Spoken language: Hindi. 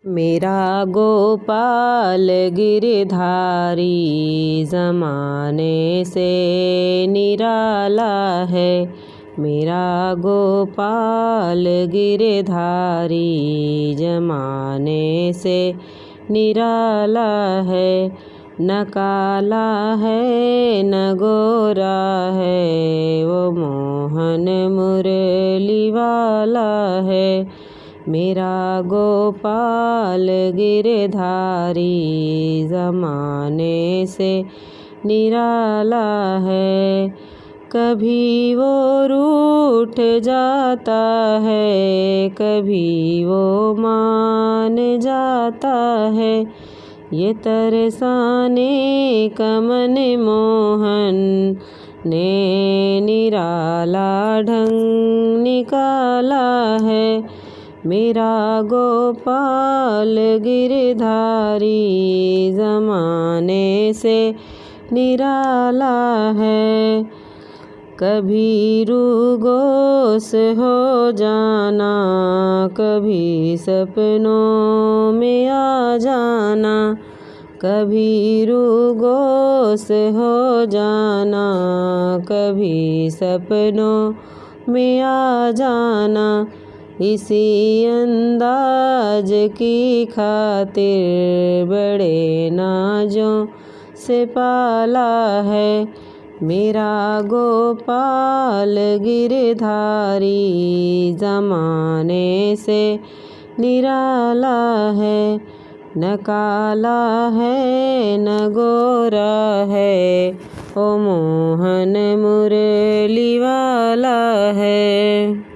मेरा गोपाल गिरधारी ज़माने से निराला है। मेरा गोपाल गिरधारी ज़माने से निराला है। न काला है न गोरा है, वो मोहन मुरली वाला है। मेरा गोपाल गिरधारी ज़माने से निराला है। कभी वो रूठ जाता है, कभी वो मान जाता है। ये तरसाने का मन मोहन ने निराला ढंग निकाला है। मेरा गोपाल गिरधारी ज़माने से निराला है। कभी रूगोस हो जाना, कभी सपनों में आ जाना। कभी रूगोस हो जाना, कभी सपनों में आ जाना। इसी अंदाज की खातिर बड़े नाजों से पाला है। मेरा गोपाल गिरधारी ज़माने से निराला है। न काला है न गोरा है, ओ मोहन मुरली वाला है।